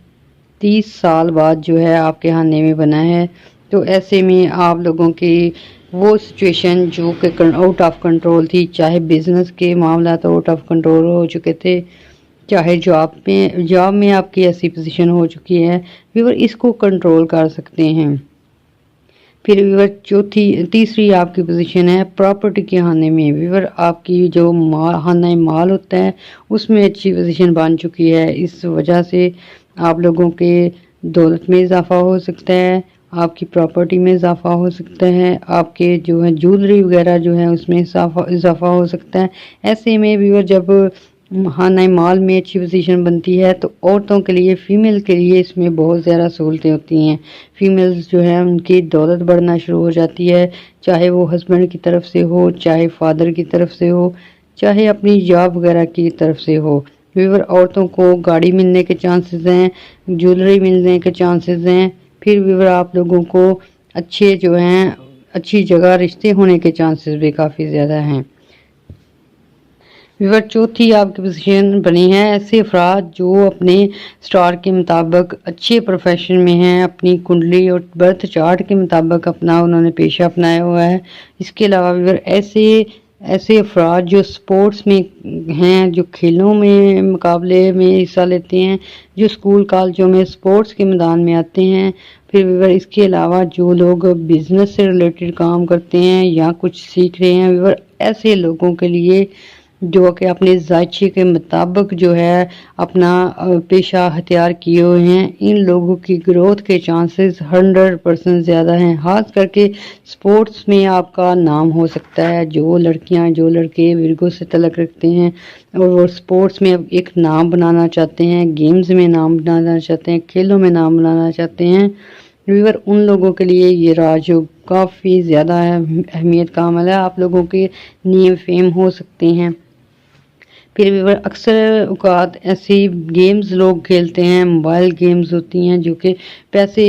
30 سال بعد جو ہے آپ کے کھانے میں بنا ہے، تو ایسے میں آپ لوگوں کی وہ سچویشن جو کہ آؤٹ آف کنٹرول تھی، چاہے بزنس کے معاملات آؤٹ آف کنٹرول ہو چکے تھے، چاہے جاب میں آپ کی ایسی پوزیشن ہو چکی ہے، ویور اس کو کنٹرول کر سکتے ہیں۔ پھر ویور تیسری آپ کی پوزیشن ہے پراپرٹی کے حوالے میں، ویور آپ کی جو خانہ مال ہوتا ہے اس میں اچھی پوزیشن بن چکی ہے، اس وجہ سے آپ لوگوں کے دولت میں اضافہ ہو سکتا ہے، آپ کی پراپرٹی میں اضافہ ہو سکتا ہے، آپ کے جو ہے جولری وغیرہ جو ہے اس میں اضافہ ہو سکتا ہے۔ ایسے میں ویور جب خانہ مال میں اچھی پوزیشن بنتی ہے تو عورتوں کے لیے، فیمیل کے لیے اس میں بہت زیادہ سہولتیں ہوتی ہیں۔ فیمیلز جو ہے ان کی دولت بڑھنا شروع ہو جاتی ہے، چاہے وہ ہسبینڈ کی طرف سے ہو، چاہے فادر کی طرف سے ہو، چاہے اپنی جاب وغیرہ کی طرف سے ہو۔ ویور عورتوں کو گاڑی ملنے کے چانسز ہیں، جولری ملنے کے چانسز ہیں، پھر ویور آپ لوگوں کو اچھے جو ہیں اچھی جگہ رشتے ہونے کے چانسز بھی کافی زیادہ ہیں۔ ویور چوتھی آپ کی پوزیشن بنی ہے ایسے افراد جو اپنے سٹار کے مطابق اچھے پروفیشن میں ہیں، اپنی کنڈلی اور برتھ چارٹ کے مطابق انہوں نے پیشہ اپنایا ہوا ہے۔ اس کے علاوہ ویور ایسے افراد جو سپورٹس میں ہیں، جو کھیلوں میں مقابلے میں حصہ لیتے ہیں، جو اسکول کالجوں میں سپورٹس کے میدان میں آتے ہیں۔ پھر ویور اس کے علاوہ جو لوگ بزنس سے ریلیٹڈ کام کرتے ہیں یا کچھ سیکھ رہے ہیں، ویور ایسے لوگوں کے لیے جو کہ اپنے ذائقے کے مطابق جو ہے اپنا پیشہ اختیار کیے ہوئے ہیں، ان لوگوں کی گروتھ کے چانسز 100% زیادہ ہیں۔ خاص کر کے سپورٹس میں آپ کا نام ہو سکتا ہے، جو لڑکیاں جو لڑکے ورگو سے تعلق رکھتے ہیں اور وہ سپورٹس میں ایک نام بنانا چاہتے ہیں، گیمز میں نام بنانا چاہتے ہیں، کھیلوں میں نام بنانا چاہتے ہیں، ویور ان لوگوں کے لیے یہ راج کافی زیادہ اہمیت کا عمل ہے، آپ لوگوں کے نیم فیم ہو سکتے ہیں۔ پھر ویور اکثر اوقات ایسی گیمز لوگ کھیلتے ہیں، موبائل گیمز ہوتی ہیں جو کہ پیسے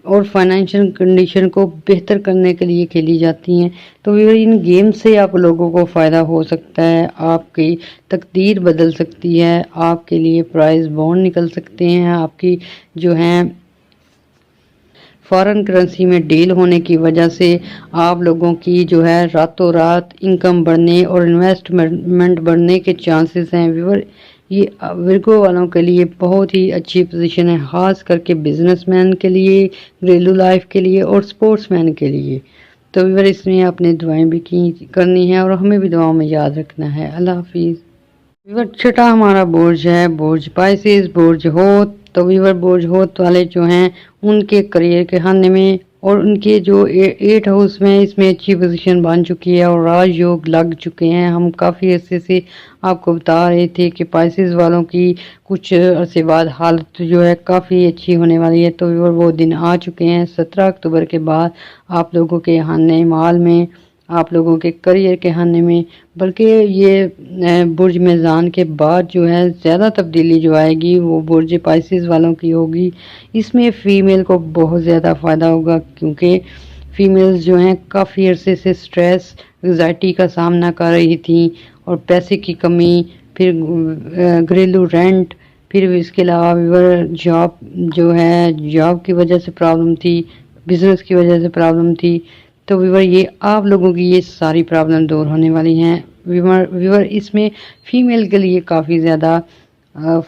اور فائنینشیل کنڈیشن کو بہتر کرنے کے لیے کھیلی جاتی ہیں، تو ویور ان گیم سے آپ لوگوں کو فائدہ ہو سکتا ہے، آپ کی تقدیر بدل سکتی ہے، آپ کے لیے پرائز بونڈ نکل سکتے ہیں، آپ کی جو ہیں فارن کرنسی میں ڈیل ہونے کی وجہ سے آپ لوگوں کی جو ہے راتوں رات انکم بڑھنے اور انویسٹمنٹ بڑھنے کے چانسز ہیں۔ ویور یہ ورگو والوں کے لیے بہت ہی اچھی پوزیشن ہے، خاص کر کے بزنس مین کے لیے، گھریلو لائف کے لیے اور سپورٹس مین کے لیے۔ تو ویور اس میں اپنے دعائیں بھی کرنی ہے اور ہمیں بھی دعاؤں میں یاد رکھنا ہے۔ اللہ حافظ۔ ویور چھٹا ہمارا برج ہے برج پائسز، برج ہوت۔ تو ویور برج ہوت والے جو ہیں ان کے کریئر کے حوالے میں اور ان کے جو 8 ہاؤس میں اس میں اچھی پوزیشن بن چکی ہے اور راج یوگ لگ چکے ہیں۔ ہم کافی عرصے سے آپ کو بتا رہے تھے کہ پائسز والوں کی کچھ عرصے بعد حالت جو ہے کافی اچھی ہونے والی ہے، تو ویور وہ دن آ چکے ہیں۔ 17 اکتوبر کے بعد آپ لوگوں کے خانہ مال میں، آپ لوگوں کے کریئر کے حوالے میں، بلکہ یہ برج میزان کے بعد جو ہے زیادہ تبدیلی جو آئے گی وہ برج پائسز والوں کی ہوگی۔ اس میں فیمیل کو بہت زیادہ فائدہ ہوگا کیونکہ فیمیلز جو ہیں کافی عرصے سے سٹریس، انگزائٹی کا سامنا کر رہی تھیں اور پیسے کی کمی، پھر گھریلو رینٹ، پھر اس کے علاوہ جاب جو ہے جاب کی وجہ سے پرابلم تھی، بزنس کی وجہ سے پرابلم تھی، تو ویور یہ آپ لوگوں کی یہ ساری پرابلم دور ہونے والی ہیں۔ ویور اس میں فیمیل کے لیے کافی زیادہ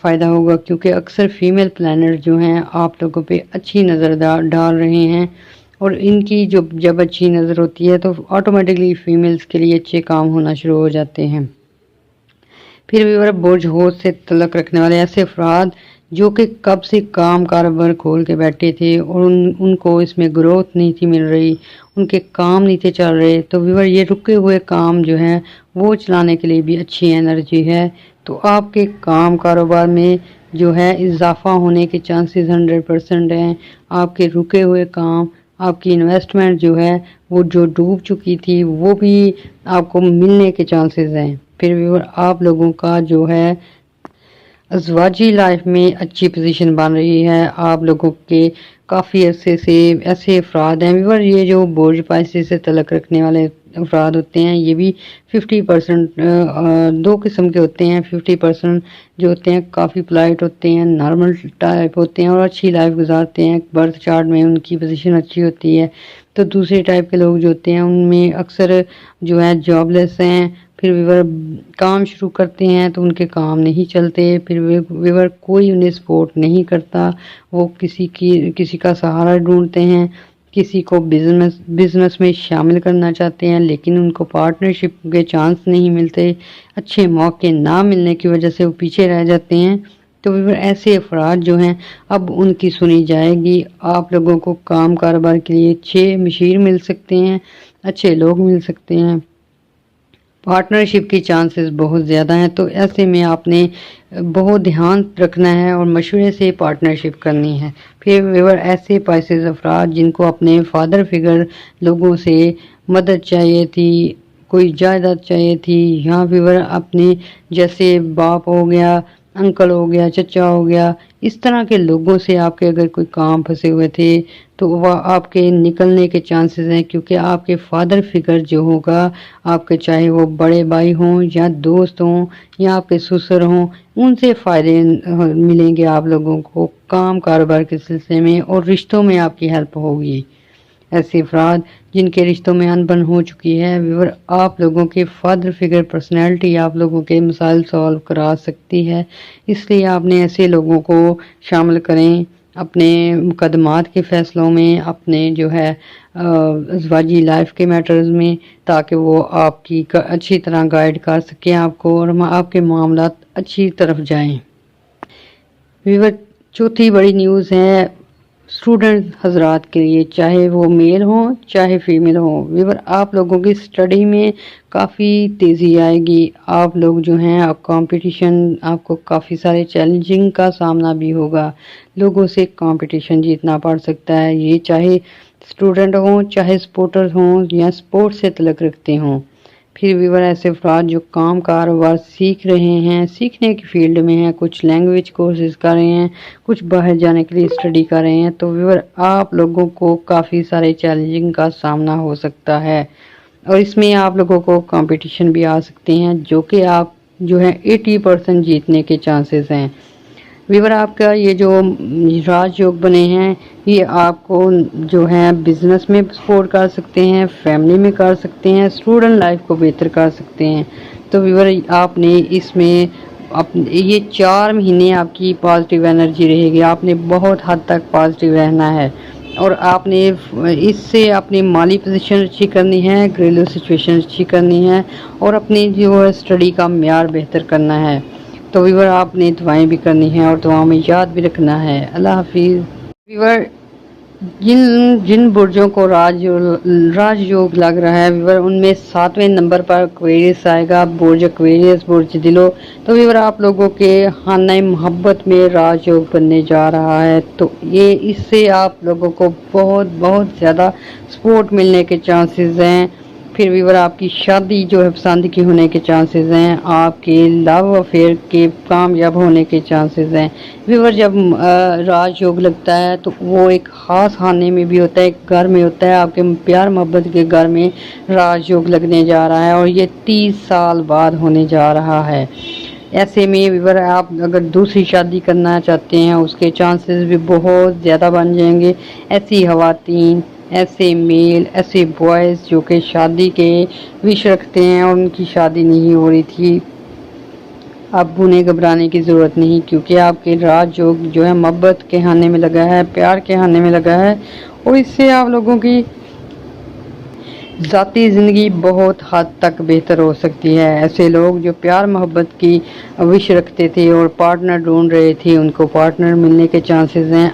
فائدہ ہوگا کیونکہ اکثر فیمیل پلانٹ جو ہیں آپ لوگوں پہ اچھی نظر ڈال رہے ہیں اور ان کی جب اچھی نظر ہوتی ہے تو آٹومیٹکلی فیمیلز کے لیے اچھے کام ہونا شروع ہو جاتے ہیں۔ پھر ویور برج ہوت سے تعلق رکھنے والے ایسے افراد جو کہ کب سے کاروبار کھول کے بیٹھے تھے اور ان کو اس میں گروتھ نہیں تھی مل رہی، ان کے کام نہیں تھے چل رہے، تو ویور یہ رکے ہوئے کام جو ہیں وہ چلانے کے لیے بھی اچھی انرجی ہے، تو آپ کے کاروبار میں جو ہے اضافہ ہونے کے چانسز 100% ہیں۔ آپ کے رکے ہوئے کام، آپ کی انویسٹمنٹ جو ہے وہ جو ڈوب چکی تھی وہ بھی آپ کو ملنے کے چانسز ہیں۔ پھر ویور آپ لوگوں کا جو ہے ازواجی لائف میں اچھی پوزیشن بن رہی ہے، آپ لوگوں کے काफ़ी अरसे से ऐसे अफराद हैं व्यूअर, ये जो बुर्ज पाइसिस से तल्लुक़ रखने वाले अफराद होते हैं, ये भी 50% दो किस्म के होते हैं। 50% जो होते हैं काफ़ी पोलाइट होते हैं, नॉर्मल टाइप होते हैं और अच्छी लाइफ गुजारते हैं, बर्थ चार्ट में उनकी पोजीशन अच्छी होती है। तो दूसरे टाइप के लोग जो होते हैं उनमें अक्सर जो है जॉबलेस हैं, फिर व्यूअर काम शुरू करते हैं तो उनके काम नहीं चलते, फिर व्यूअर कोई उन्हें सपोर्ट नहीं करता, वो किसी का सहारा ढूंढते हैं, किसी को बिजनेस में शामिल करना चाहते हैं, लेकिन उनको पार्टनरशिप के चांस नहीं मिलते, अच्छे मौके ना मिलने की वजह से वो पीछे रह जाते हैं। तो व्यूअर ऐसे अफराद जो हैं अब उनकी सुनी जाएगी। आप लोगों को काम कारोबार के लिए अच्छे मशीर मिल सकते हैं, अच्छे लोग मिल सकते हैं, पार्टनरशिप की चांसेस बहुत ज़्यादा हैं। तो ऐसे में आपने बहुत ध्यान रखना है और मशवरे से पार्टनरशिप करनी है। फिर व्यूअर ऐसे पाइसेस अफराद जिनको अपने फादर फिगर लोगों से मदद चाहिए थी, कोई जायदाद चाहिए थी, या व्यूअर अपने जैसे बाप हो गया, अंकल हो गया, चचा हो गया, इस तरह के लोगों से आपके अगर कोई काम फंसे हुए थे तो वह आपके निकलने के चांसेस हैं, क्योंकि आपके फादर फिगर जो होगा, आपके चाहे वो बड़े भाई हों या दोस्त हों या आपके ससुर हों, उनसे फ़ायदे मिलेंगे आप लोगों को काम कारोबार के सिलसिले में, और रिश्तों में आपकी हेल्प होगी। ऐसे अफराद जिनके रिश्तों में अनबन हो चुकी है व्यूअर, आप लोगों के फादर फिगर पर्सनैलिटी आप लोगों के मसाइल सॉल्व करा सकती है, इसलिए आपने ऐसे लोगों को शामिल करें अपने मुकदमात के फ़ैसलों में, अपने जो है अज़वाजी लाइफ के मैटर्स में, ताकि वो आपकी अच्छी तरह गाइड कर सकें आपको और आपके मामलात अच्छी तरफ जाएं। व्यूअर चौथी बड़ी न्यूज़ है स्टूडेंट हजरात के लिए, चाहे वो मेल हों चाहे फीमेल हों। व्यूअर आप लोगों की स्टडी में काफ़ी तेज़ी आएगी, आप लोग जो हैं अब कंपटीशन, आपको काफ़ी सारे चैलेंजिंग का सामना भी होगा, लोगों से कंपटीशन जीतना पड़ सकता है, ये चाहे स्टूडेंट हों चाहे सपोर्टर्स हों या स्पोर्ट्स से तल्लुक़ रखते हों। फिर व्यूअर ऐसे अफराद जो काम कारोबार सीख रहे हैं, सीखने की फील्ड में हैं, कुछ लैंग्वेज कोर्सेज कर रहे हैं, कुछ बाहर जाने के लिए स्टडी कर रहे हैं, तो व्यूअर आप लोगों को काफ़ी सारे चैलेंजिंग का सामना हो सकता है और इसमें आप लोगों को कंपटीशन भी आ सकते हैं, जो कि आप जो है 80% जीतने के चांसेस हैं। व्यूअर आपका ये जो राजयोग बने हैं, ये आपको जो है बिजनेस में सपोर्ट कर सकते हैं, फैमिली में कर सकते हैं, स्टूडेंट लाइफ को बेहतर कर सकते हैं। तो व्यूअर आपने इसमें ये 4 महीने आपकी पॉजिटिव एनर्जी रहेगी, आपने बहुत हद तक पॉजिटिव रहना है और आपने इससे अपनी माली पोजीशन अच्छी करनी है, घरेलू सिचुएशन अच्छी करनी है और अपनी जो है स्टडी का म्यार बेहतर करना है। तो व्यूअर आपने दुआएं भी करनी है और दुआओं में याद भी रखना है। अल्लाह हाफिज़। व्यूअर जिन बुर्जों को राजयोग लग रहा है व्यूअर, उनमें 7वें नंबर पर एक्वेरियस आएगा, बुर्ज एक्वेरियस, बुर्ज दिलो। तो व्यूअर आप लोगों के खाना मोहब्बत में राजयोग बनने जा रहा है, तो ये इससे आप लोगों को बहुत ज़्यादा सपोर्ट मिलने के चांसेस हैं। फिर व्यूअर आपकी शादी जो है पसंद की होने के चांसेस हैं, आपके लव अफेयर के कामयाब होने के चांसेस हैं। व्यूअर जब राजयोग लगता है तो वो एक ख़ास खाने में भी होता है, एक घर में होता है, आपके प्यार मोहब्बत के घर में राजयोग लगने जा रहा है और ये 30 साल बाद होने जा रहा है। ऐसे में व्यूअर आप अगर दूसरी शादी करना चाहते हैं उसके चांसेस भी बहुत ज़्यादा बन जाएंगे। ऐसी ख़वातीन, ऐसे मेल, ऐसे बॉयज़ जो कि शादी के विश रखते हैं और उनकी शादी नहीं हो रही थी, अब उन्हें घबराने की ज़रूरत नहीं, क्योंकि आपके राजयोग जो है मोहब्बत के खाने में लगा है, प्यार के खाने में लगा है और इससे आप लोगों की ज़ाती ज़िंदगी बहुत हद तक बेहतर हो सकती है। ऐसे लोग जो प्यार मोहब्बत की विश रखते थे और पार्टनर ढूंढ रहे थे, उनको पार्टनर मिलने के चांसेस हैं,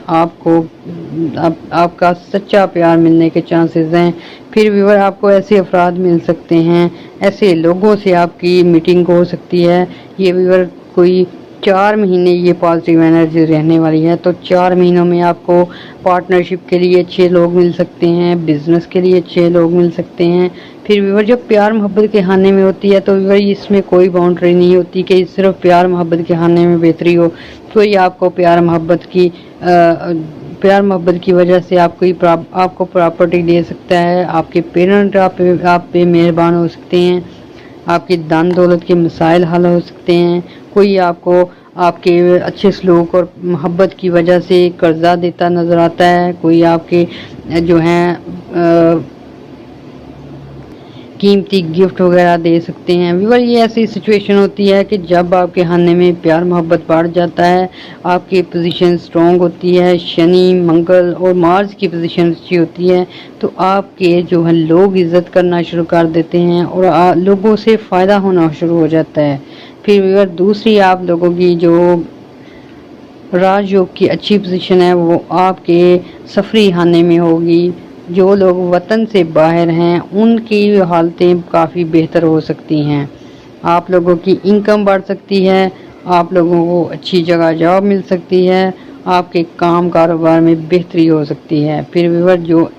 आपका सच्चा प्यार मिलने के चांसेस हैं। फिर व्यूअर आपको ऐसे अफराद मिल सकते हैं, ऐसे लोगों से आपकी मीटिंग हो सकती है। ये व्यूअर कोई 4 महीने ये पॉजिटिव एनर्जी रहने वाली है, तो 4 महीनों में आपको पार्टनरशिप के लिए अच्छे लोग मिल सकते हैं, बिजनेस के लिए अच्छे लोग मिल सकते हैं। फिर व्यूअर जब प्यार मोहब्बत के खाने में होती है तो व्यूअर इसमें कोई बाउंड्री नहीं होती कि सिर्फ प्यार मोहब्बत के खाने में बेहतरी हो, कोई आपको प्यार मोहब्बत की प्यार मोहब्बत की वजह से आपको प्रॉपर्टी दे सकता है, आपके पेरेंट आप पे मेहरबान हो सकते हैं, आपके दान दौलत के मसाइल हल हो सकते हैं, कोई आपको आपके अच्छे सलूक और मोहब्बत की वजह से कर्जा देता नज़र आता है, कोई आपके जो हैं कीमती गिफ्ट वगैरह दे सकते हैं। व्यूअर, ये ऐसी सिचुएशन होती है कि जब आपके खाने में प्यार मोहब्बत बढ़ जाता है, आपकी पोजीशन स्ट्रॉन्ग होती है, शनि मंगल और मार्स की पोजीशन अच्छी होती है, तो आपके जो है लोग इज्जत करना शुरू कर देते हैं और लोगों से फ़ायदा होना शुरू हो जाता है। फिर व्यूअर, दूसरी आप लोगों की जो राजयोग की अच्छी पोजीशन है वो आपके सफरी खाने में होगी। जो लोग वतन से बाहर हैं उनकी हालतें काफ़ी बेहतर हो सकती हैं, आप लोगों की इनकम बढ़ सकती है, आप लोगों को अच्छी जगह जॉब मिल सकती है, आपके काम कारोबार में बेहतरी हो सकती है। फिर व्यूअर, जो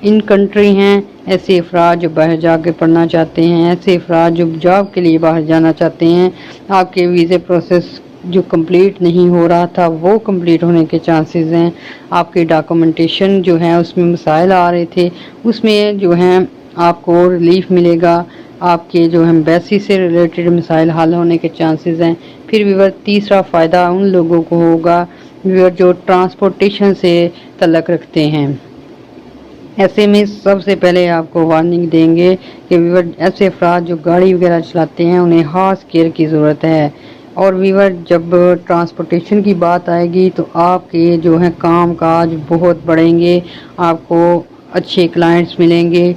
इन कंट्री हैं, ऐसे अफराद जो बाहर जाके पढ़ना चाहते हैं, ऐसे अफराद जो जॉब के लिए बाहर जाना चाहते हैं, आपके वीज़े प्रोसेस जो कंप्लीट नहीं हो रहा था वो कंप्लीट होने के चांसेस हैं, आपके डॉक्यूमेंटेशन जो है उसमें मसाइल आ रहे थे उसमें जो है आपको रिलीफ मिलेगा, आपके जो एम्बेसी से रिलेटेड मसाइल हल होने के चांसेस हैं। फिर व्यूअर, तीसरा फ़ायदा उन लोगों को होगा व्यूअर जो ट्रांसपोर्टेशन से तल्लक रखते हैं। ऐसे में सबसे पहले आपको वार्निंग देंगे कि व्यूअर, ऐसे अफराद जो गाड़ी वगैरह चलाते हैं उन्हें खास केयर की ज़रूरत है। और व्यूअर, जब ट्रांसपोर्टेशन की बात आएगी तो आपके जो है काम काज बहुत बढ़ेंगे, आपको अच्छे क्लाइंट्स मिलेंगे।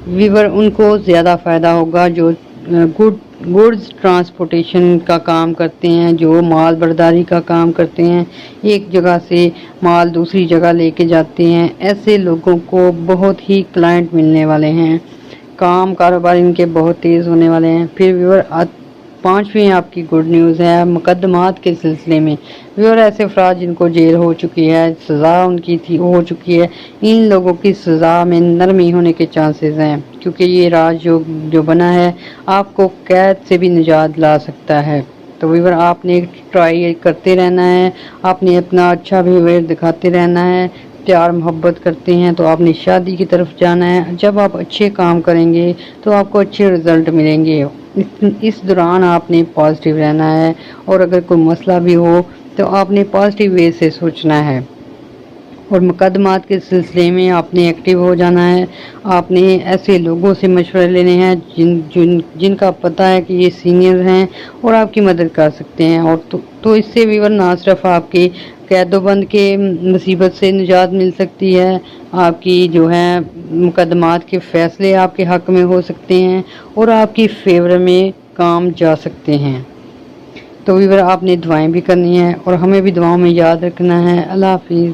व्यूअर उनको ज़्यादा फ़ायदा होगा जो गुड्स ट्रांसपोर्टेशन का काम करते हैं, जो माल बर्दारी का काम करते हैं, एक जगह से माल दूसरी जगह लेके जाते हैं, ऐसे लोगों को बहुत ही क्लाइंट मिलने वाले हैं, काम कारोबार इनके बहुत तेज़ होने वाले हैं। फिर व्यूअर, पांचवी आपकी गुड न्यूज़ है मुकदमात के सिलसिले में। व्यूअर, ऐसे अफराद जिनको जेल हो चुकी है, सज़ा उनकी थी हो चुकी है, इन लोगों की सज़ा में नरमी होने के चांसेस हैं, क्योंकि ये राजयोग जो बना है आपको कैद से भी निजात दिला सकता है। तो व्यूअर, आपने ट्राई करते रहना है, आपने अपना अच्छा बिहेवियर दिखाते रहना है। प्यार मोहब्बत करते हैं तो आपने शादी की तरफ जाना है, जब आप अच्छे काम करेंगे तो आपको अच्छे रिजल्ट मिलेंगे। इस दौरान आपने पॉजिटिव रहना है और अगर कोई मसला भी हो तो आपने पॉजिटिव वे से सोचना है। और मुकदमात के सिलसिले में आपने एक्टिव हो जाना है, आपने ऐसे लोगों से मशवरे लेने हैं जिनका पता है कि ये सीनियर हैं और आपकी मदद कर सकते हैं। और तो इससे व्यूअर, ना सिर्फ आपकी कैदोबंद के मुसीबत से निजात मिल सकती है, आपकी जो है मुकदमात के फ़ैसले आपके हक़ में हो सकते हैं और आपकी फेवर में काम जा सकते हैं। तो व्यूअर, आपने दुआएं भी करनी है और हमें भी दुआओं में याद रखना है। अल्लाह हाफिज़।